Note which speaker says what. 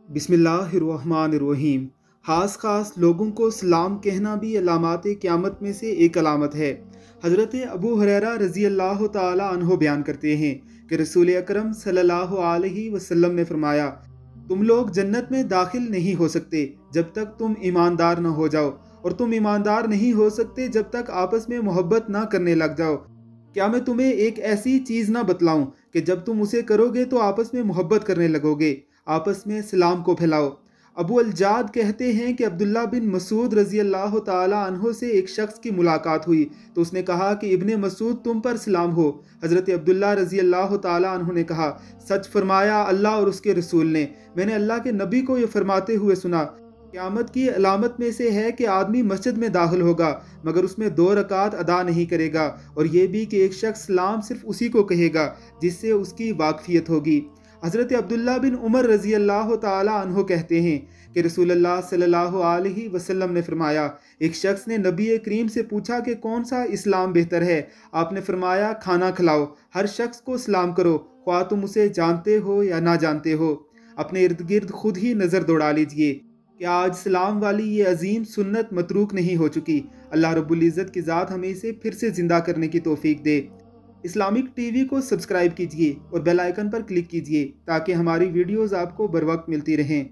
Speaker 1: बिस्मिल्लाहिर्रहमानिर्रहीम। ख़ास लोगों को सलाम कहना भी अलामात क़यामत में से एक अलामत है। हज़रत अबू हुरैरा रज़ी अल्लाह ताला अन्हो बयान करते हैं कि रसूल अकरम सल्लल्लाहु अलैहि वसल्लम ने फरमाया, तुम लोग जन्नत में दाखिल नहीं हो सकते जब तक तुम ईमानदार न हो जाओ, और तुम ईमानदार नहीं हो सकते जब तक आपस में मोहब्बत ना करने लग जाओ। क्या मैं तुम्हें एक ऐसी चीज़ ना बतलाऊं कि जब तुम उसे करोगे तो आपस में मोहब्बत करने लगोगे? आपस में सलाम को फैलाओ। अबू अलजाद कहते हैं कि अब्दुल्ला बिन मसूद रज़ी अल्लाह ताला अन्हो से एक शख्स की मुलाकात हुई तो उसने कहा कि इब्ने मसूद तुम पर सलाम हो। हज़रत अब्दुल्ला रज़ी अल्लाह ताला अन्हो ने कहा, सच फरमाया अल्लाह और उसके रसूल ने, मैंने अल्लाह के नबी को यह फरमाते हुए सुना, क़यामत की अलामत में से है कि आदमी मस्जिद में दाखिल होगा मगर उसमें 2 रकात अदा नहीं करेगा, और यह भी कि एक शख्स सलाम सिर्फ उसी को कहेगा जिससे उसकी वाकफियत होगी। हज़रत अब्दुल्ला बिन उमर रज़ी अल्लाह ताला अन्हो कहते हैं कि रसूलुल्लाह सल्लल्लाहु अलैहि वसल्लम ने फरमाया, एक शख्स ने नबी करीम से पूछा कि कौन सा इस्लाम बेहतर है। आपने फरमाया, खाना खिलाओ, हर शख्स को सलाम करो, ख्वाह तुम उसे जानते हो या ना जानते हो। अपने इर्द गिर्द खुद ही नज़र दौड़ा लीजिए कि आज सलाम वाली ये अजीम सुन्नत मतरूक नहीं हो चुकी। अल्लाह रब्बुल इज़्ज़त की ज़ात हमें इसे फिर से ज़िंदा करने की तौफीक दे। इस्लामिक टीवी को सब्सक्राइब कीजिए और बेल आइकन पर क्लिक कीजिए ताकि हमारी वीडियोज़ आपको बर वक्त मिलती रहें।